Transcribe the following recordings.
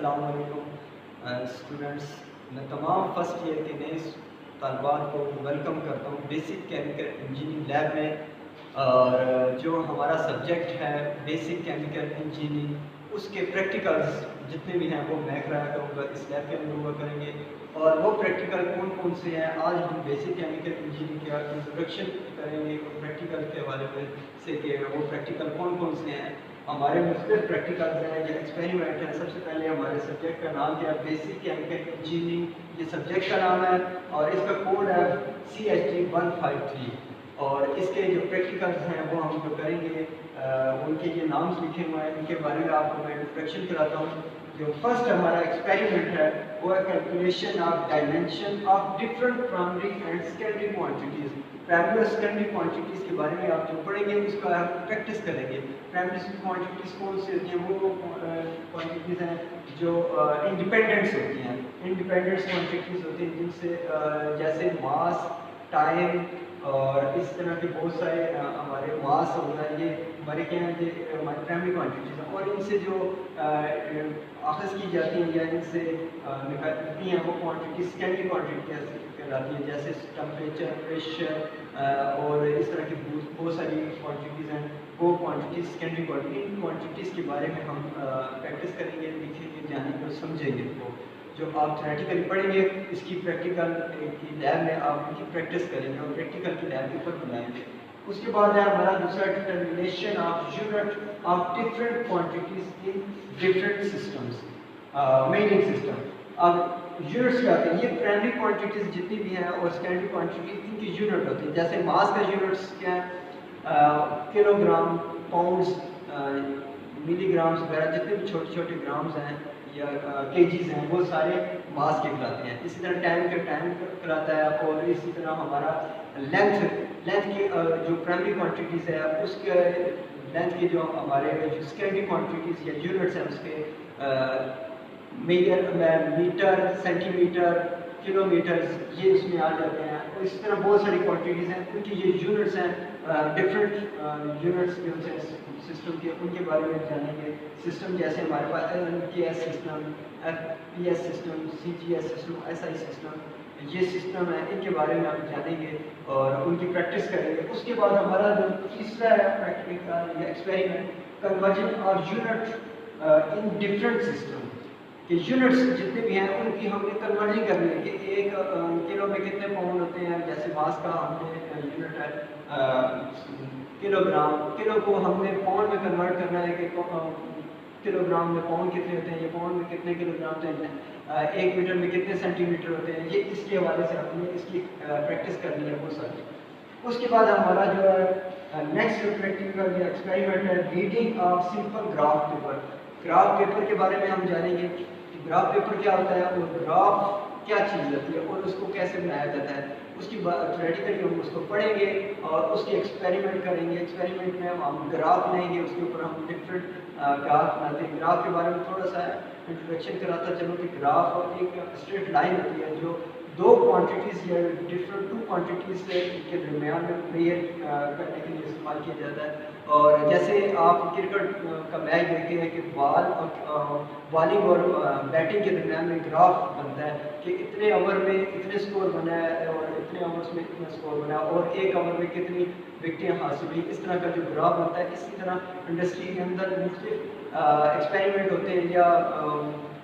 अस्सलाम वालेकुम स्टूडेंट्स। मैं तमाम फर्स्ट ईयर के नए तलबात को वेलकम करता हूँ बेसिक केमिकल इंजीनियरिंग लैब में। और जो हमारा सब्जेक्ट है बेसिक केमिकल इंजीनियरिंग, उसके प्रैक्टिकल्स जितने भी हैं वो मैं कराया करूँगा, इस लैब के अंदर हुआ करेंगे। और वो प्रैक्टिकल कौन कौन से हैं, आज हम बेसिक केमिकल इंजीनियरिंग का इंट्रोडक्शन करेंगे और प्रैक्टिकल के हवाले में से कि वो प्रैक्टिकल कौन कौन से हैं। हमारे मुख्तलिफ प्रैक्टिकल हैं या एक्सपेरिमेंट हैं। सबसे पहले हमारे सब्जेक्ट का नाम क्या है, बेसिक केमिकल इंजीनियरिंग, ये सब्जेक्ट का नाम है और इसका कोड है CHG153। और इसके जो प्रैक्टिकल्स हैं वो हम जो करेंगे, उनके ये नाम्स लिखे हुए हैं, इनके बारे में आपको मैं इंट्रोडक्शन कराता हूँ। जो फर्स्ट हमारा एक्सपेरिमेंट है वो है calculation of dimension of different primary and secondary quantities. Primary और सेकेंडरी क्वांटिटीज़ के बारे में आप जो पढ़ेंगे उसका हम प्रैक्टिस करेंगे। प्राइमरी क्वांटिटीज़ कौन सी होती हैं, वो क्वांटिटीज़ हैं जो इंडिपेंडेंट्स होती हैं। इंडिपेंडेंट क्वांटिटीज़ होती हैं जिनसे जैसे मास, टाइम और इस तरह के बहुत सारे हमारे मास हो गया, ये हमारे क्या हैं, ये हमारी प्राइमरी क्वांटिटीज़ हैं। और इनसे जो अखज़ की जाती हैं या इनसे निकलती हैं वो क्वांटिटी सेकेंडरी क्वांटिटी कहलाती हैं, जैसे टेम्परेचर, प्रेशर और इस तरह की बहुत सारी क्वांटिटीज़ हैं। वो क्वांटिटीज़ सेकेंडरी क्वांटिटी, इन क्वांटिटीज़ के बारे में हम प्रैक्टिस करेंगे, लिखेंगे, जानेंगे और समझेंगे। तो जो आप थ्योरेटिकली पढ़ेंगे, इसकी प्रैक्टिकल की लैब में आप उनकी प्रैक्टिस करेंगे और प्रैक्टिकल की लैब के ऊपर बनाएंगे। उसके बाद है हमारा दूसरा determination of unit of different quantities in different systems, measuring system. अब यूनिट्स क्या होते हैं, ये प्राइमरी क्वांटिटीज जितनी भी हैं और सेकेंडरी क्वांटिटी, इनकी यूनिट होती है। जैसे मास का यूनिट्स क्या है, किलोग्राम, पाउंड्स, मिलीग्राम्स वगैरह, जितने भी छोटे छोटे ग्राम्स हैं या केजीज हैं, वो सारे मास के कहलाते हैं। इसी तरह टाइम का टाइम कहलाता है। और इसी तरह हमारा लेंथ की जो प्राइमरी क्वांटिटीज़ है उसके लेंथ की जो हमारे जो सेकेंडरी क्वांटिटीज़ या यूनिट्स हैं उसके मीटर, सेंटीमीटर, किलोमीटर, ये इसमें आ जाते हैं। और इसी तरह बहुत सारी क्वांटिटीज़ हैं, उनकी ये यूनिट्स हैं, डिफरेंट यूनिट्स जो हैं सिस्टम के, उनके बारे में जानेंगे। सिस्टम जैसे हमारे पास LMKS system, FPS system, CGS system, SI system, ये सिस्टम है, इनके बारे में हम जानेंगे और उनकी प्रैक्टिस करेंगे। उसके बाद हमारा जो तीसरा है प्रैक्टिकल या एक्सपेरिमेंट, कन्वर्जन और यूनिट इन डिफरेंट सिस्टम, कि यूनिट्स जितने भी हैं उनकी हमने कन्वर्जन करनी है कि एक किलो में कितने पाउंड होते हैं। जैसे मास का हमने यूनिट है किलोग्राम, किलो को हमने पाउंड में कन्वर्ट करना है कि किलोग्राम में पाउंड कितने होते हैं, ये पाउंड में कितने किलोग्राम होते हैं, 1 मीटर में कितने सेंटीमीटर होते हैं। ये इसके हवाले से हमने इसकी प्रैक्टिस करनी है वो सारी। उसके बाद हमारा जो है नेक्स्ट प्रैक्टिकल या एक्सपेरिमेंट है reading of simple graph paper. Graph paper के बारे में हम जानेंगे कि ग्राफ पेपर क्या होता है और ग्राफ क्या चीज़ होती है और उसको कैसे बनाया जाता है। उसकी थ्योरेटिकली हम उसको पढ़ेंगे और उसके एक्सपेरिमेंट करेंगे। एक्सपेरिमेंट में हम ग्राफ लेंगे, उसके ऊपर हम डिफरेंट ग्राफ बनाते हैं। ग्राफ के बारे में थोड़ा सा इंट्रोडक्शन कराता चलो कि ग्राफ एक स्ट्रेट लाइन होती है जो दो क्वांटिटीज़ या डिफरेंट टू क्वांटिटीज़ के दरमियान में क्लियर करने के लिए इस्तेमाल किया जाता है। और जैसे आप क्रिकेट का मैच देखते हैं कि बॉलिंग और बैटिंग के दरमियान में ग्राफ बनता है कि इतने ओवर में इतने स्कोर बना है और इतने ओवर्स में इतना स्कोर बना है और एक ओवर में कितनी विकेटें हासिल हुई। इस तरह का जो ग्राफ बनता है, इसी तरह इंडस्ट्री के अंदर मुख्तलिफ एक्सपेरिमेंट होते हैं या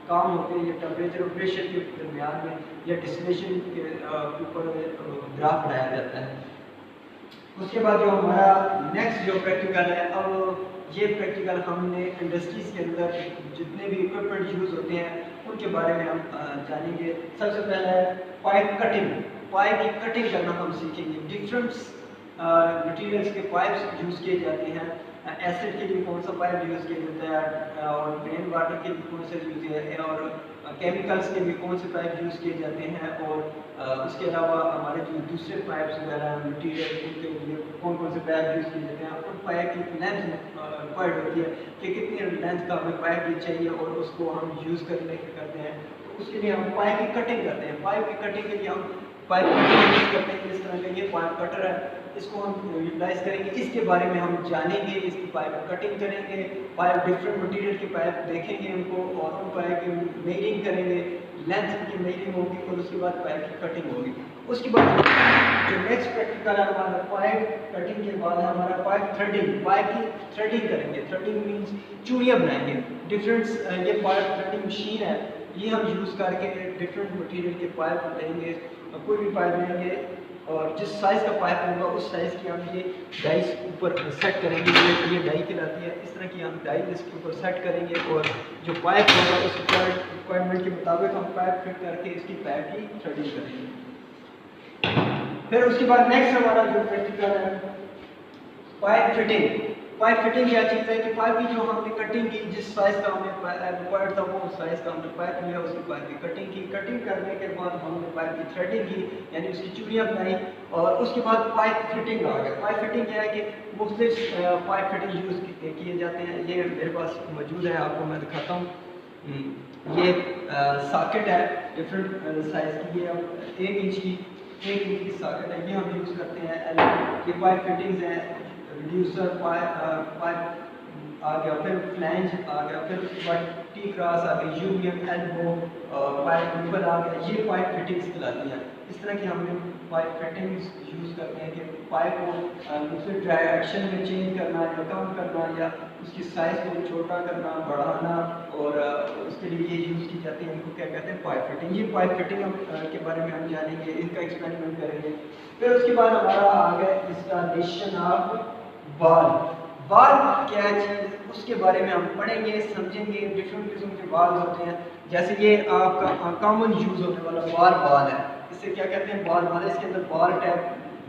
काम होते हैं या टेम्परेचर और प्रेशर के दरमियान में या डिस्टिलेशन के ऊपर ग्राफ बनाया जाता है। उसके बाद जो हमारा नेक्स्ट जो प्रैक्टिकल है, अब ये प्रैक्टिकल हमने इंडस्ट्रीज़ के अंदर जितने भी इक्विपमेंट यूज़ होते हैं उनके बारे में हम जानेंगे। सबसे पहले पाइप कटिंग, पाइप की कटिंग करना हम सीखेंगे। डिफरेंट मटीरियल्स के पाइप्स यूज़ किए जाते हैं। एसिड के लिए कौन सा पाइप यूज़ किया जाता है और रेन वाटर के लिए कौन सा यूज़ किया जाता है और केमिकल्स के लिए कौन से पाइप यूज़ किए जाते हैं और उसके अलावा हमारे जो दूसरे पाइप्स वगैरह मटीरियल उनके लिए कौन कौन से पाइप यूज़ किए जाते हैं। उन पाइप की लेंथ रिक्वायर्ड होती है कि कितनी लेंथ का हमें पाइप भी चाहिए और उसको हम यूज़ करते हैं। तो उसके लिए हम पाइप की कटिंग करते हैं। पाइप की कटिंग के लिए हम पाइप कटर यूज़ करते हैं, इस तरह का ये पाइप कटर है, इसको हम यूटिलाइज करेंगे। इसके बारे में हम जानेंगे, इसकी पाइप कटिंग करेंगे, पाइप डिफरेंट मटेरियल की पाइप देखेंगे उनको और उन पाइप की मेजरिंग करेंगे, लेंथ की मेजरिंग होगी और उसके बाद पाइप की कटिंग होगी। उसके बाद जो नेक्स्ट प्रैक्टिकल है हमारा पाइप कटिंग के बाद हमारा पाइप थ्रेडिंग, पाइप की थ्रेडिंग करेंगे। थ्रेडिंग मीन्स चूड़ियाँ बनाएंगे। डिफरेंट ये पाइप थ्रेडिंग मशीन है, ये हम यूज़ करके डिफरेंट मटेरियल के पाइप लेंगे, कोई भी पाइप लेंगे और जिस साइज़ का पाइप होगा उस साइज़ की हम ये डाई ऊपर सेट करेंगे। ये डाई कहलाती है। इस तरह की हम डाई इसके ऊपर सेट करेंगे और जो पाइप होगा उस रिक्वायरमेंट के मुताबिक हम पाइप फिट करके इसकी पाइप की थ्रेडिंग करेंगे। फिर उसके बाद नेक्स्ट हमारा जो प्रैक्टिकल है पाइप फिटिंग। पाइप फिटिंग क्या चीज़ है कि पाइप की जो हमने कटिंग की, जिस साइज़ का हमें रिक्वायर्ड था वो साइज़ का हमने पाइप लिया, उसकी पाइप की कटिंग की। कटिंग करने के बाद हमने पाइप की थ्रेडिंग की, यानी उसकी चूड़ियाँ बनाई और उसके बाद पाइप फिटिंग आ गया। पाइप फिटिंग क्या है कि मुख्तलिफ पाइप फिटिंग यूज़ किए जाते हैं। ये मेरे पास मौजूद है, आपको मैं दिखाता हूँ। ये सॉकेट है डिफरेंट साइज़ की, ये 1 इंच की सॉकेट है, ये हम यूज़ करते हैं। ये पाइप फिटिंग्स हैं, रिड्यूसर पाइप आ गया, फिर फ्लैंज आ गया, फिर उसके बाद टी क्रॉस आ गई, यूनियन एल्बो पाइप नीबल आ गया। ये पाइप फिटिंग्स कहलाती हैं। इस तरह की हमने पाइप फिटिंग्स यूज़ करते हैं कि पाइप को दूसरे डायरेक्शन में चेंज करना या कम करना या उसकी साइज़ को छोटा करना, बढ़ाना और उसके लिए ये यूज़ की जाती है। इनको क्या कहते हैं? Pipe fitting. ये पाइप फिटिंग के बारे में हम जानेंगे, इनका एक्सपेरिमेंट करेंगे। फिर उसके बाद हमारा आ गया इंस्टॉलेशन ऑफ बाल। बाल क्या चीज़, उसके बारे में हम पढ़ेंगे, समझेंगे। डिफरेंट किस्म के बाल होते हैं, जैसे ये आपका कॉमन यूज़ होने वाला बाल है। इसे क्या कहते हैं? बाल है। इसके अंदर बाल टैप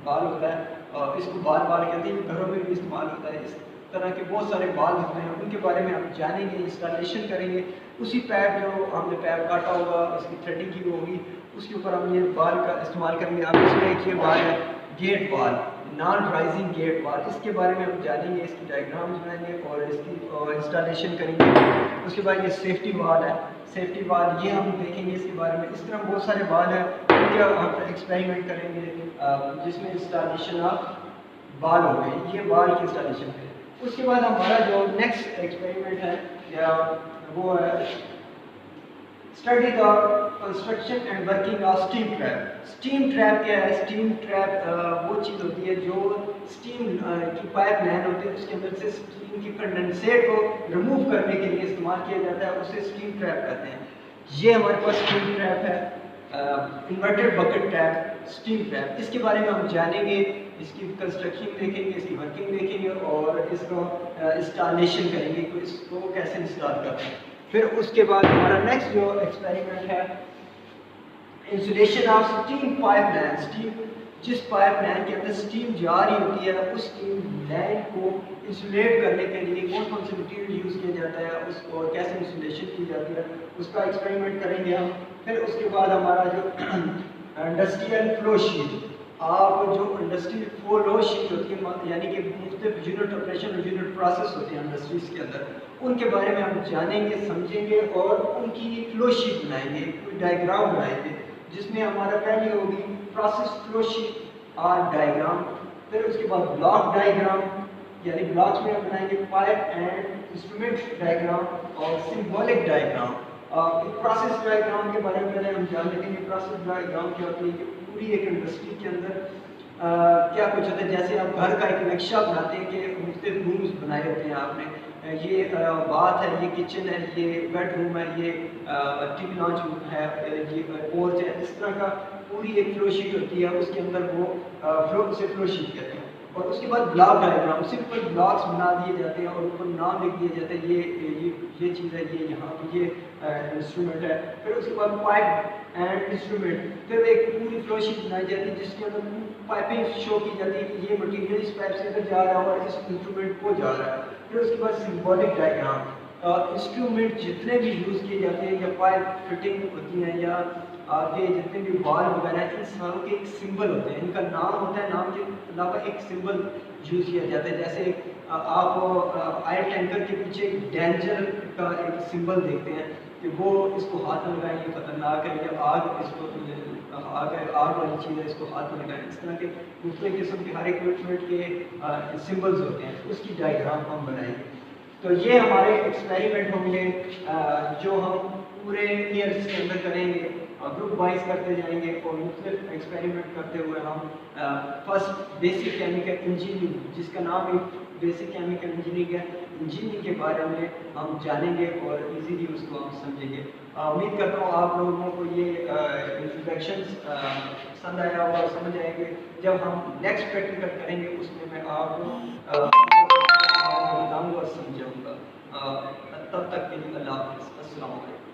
बाल होता है और इसको बाल कहते हैं। घरों में भी इस्तेमाल होता है। इस तरह के बहुत सारे बाल होते हैं, उनके बारे में हम जानेंगे, इंस्टॉलेशन करेंगे। उसी पैप जो हमने पैप काटा होगा, उसकी थ्रेडिंग की होगी, उसके ऊपर हम ये बाल का इस्तेमाल करेंगे। अब इसमें एक ये बाल है गेट बाल, नॉन राइजिंग गेट बाल। इसके बारे में हम जानेंगे, इसकी डायग्राम्स बनाएंगे और इसकी इंस्टॉलेशन करेंगे। उसके बाद ये सेफ्टी बाल है, सेफ्टी बाल ये हम देखेंगे इसके बारे में। इस तरह बहुत सारे बाल हैं, उनके हम एक्सपेरिमेंट करेंगे जिसमें इंस्टॉलेशन ऑफ बाल हो गए। ये बाल की इंस्टॉलेशन है। उसके बाद हमारा जो नेक्स्ट एक्सपेरिमेंट है या वो है study the construction and working of steam trap. Steam trap क्या है? स्टीम ट्रैप वो चीज़ होती है जो स्टीम की पाइप लाइन होती है, उसके अंदर से स्टीम की कंडेंसेट को रिमूव करने के लिए इस्तेमाल किया जाता है, उसे स्टीम ट्रैप कहते हैं। ये हमारे पास स्टीम ट्रैप है, inverted bucket trap, steam trap. इसके बारे में हम जानेंगे, इसकी कंस्ट्रक्शन देखेंगे, इसकी वर्किंग देखेंगे और इसको इंस्टॉलेशन करेंगे कि इसको कैसे इंस्टॉल करते हैं। फिर उसके बाद हमारा नेक्स्ट जो एक्सपेरिमेंट है insulation of steam pipe line. Steam, जिस पाइप लाइन के अंदर स्टीम जा रही होती है, उस स्टीम लाइन को इंसुलेट करने के लिए कौन कौन से मटीरियल यूज़ किया जाता है, उसको कैसे इंसुलेशन की जाती है, उसका एक्सपेरिमेंट करेंगे हम। फिर उसके बाद हमारा जो इंडस्ट्रियल फ्लो शीट, आप जो इंडस्ट्रियल फ्लो शीट होती है, यानी कि मुख्तलिफ यूनिट ऑपरेशन और यूनिट प्रोसेस होते हैं इंडस्ट्रीज के अंदर, उनके बारे में हम जानेंगे, समझेंगे और उनकी फ्लो शीट बनाएंगे, कोई डायग्राम बनाएंगे जिसमें हमारा पहली होगी प्रोसेस फ्लो शीट और डायग्राम। फिर उसके बाद ब्लॉक डायग्राम, यानी ब्लॉक्स में हम बनाएंगे पाइप एंड इंस्ट्रूमेंट डायग्राम और सिंबॉलिक डायग्राम। प्रोसेस डायग्राम के बारे में पहले हम जान लेते हैं। प्रोसेस डायग्राम क्या होती है कि पूरी एक इंडस्ट्री के अंदर क्या कुछ होता है। जैसे आप घर का एक नक्शा बनाते हैं कि मुख्तलिफ रूम्स बनाए होते हैं आपने, ये बाथ है, ये किचन है, ये बेडरूम है, ये टीवी लॉन्च है, ये पोर्च है। इस तरह का पूरी एक फ्लो शीट होती है, उसके अंदर वो उसे फ्लो शीट कहते हैं। और उसके बाद ब्लॉक डायग्राम, सिंपल ब्लॉक्स बना दिए जाते हैं और ऊपर नाम लिख दिए जाते हैं, ये चीज़ है, ये यहाँ पे ये इंस्ट्रूमेंट है। फिर उसके बाद पाइप एंड इंस्ट्रूमेंट, फिर एक पूरी फ्लो शीट बनाई जाती है जिसके अंदर पाइपिंग शो की जाती है कि ये मटीरियल इस पाइप से अंदर जा रहा है और इस इंस्ट्रूमेंट को जा रहा है। फिर उसके बाद सिंबॉलिक डायग्राम, इंस्ट्रूमेंट जितने भी यूज़ किए जाते हैं या पाइप फिटिंग होती हैं या आगे जितने भी बाल वगैरह हैं, इन सारों के एक सिंबल होते हैं, इनका नाम होता है, नाम के अलावा एक सिंबल यूज़ किया जाता है। जैसे आप आयल टैंकर के पीछे एक डेंजर का एक सिंबल देखते हैं, कि वो इसको हाथ में लगाएं, ये खतरनाक है, ये आग, इसको आग वाली चीज़ है, इसको हाथ में लगाएं। इस तरह के मुख्तलिफ किस्म के हर इक्विपमेंट के सिंबल्स होते हैं, उसकी डायग्राम हम बनाएंगे। तो ये हमारे एक्सपेरिमेंट होंगे जो हम पूरे ईयर्स के अंदर करेंगे और ग्रुप वाइज करते जाएंगे और मुख्तलिफ एक्सपेरिमेंट करते हुए हम फर्स्ट बेसिक केमिकल इंजीनियरिंग, जिसका नाम एक बेसिक केमिकल इंजीनियरिंग है, इंजीनियरिंग के बारे में हम जानेंगे और इजीली उसको हम समझेंगे। उम्मीद करता हूँ आप लोगों को ये इंट्रोडक्शन पसंद आया होगा, समझ आएंगे। जब हम नेक्स्ट प्रैक्टिकल करेंगे उसमें मैं आपको बताऊँगा और समझाऊँगा। तब तक के लिए अल्लाह हाफ़िज़, अस्सलाम वालेकुम।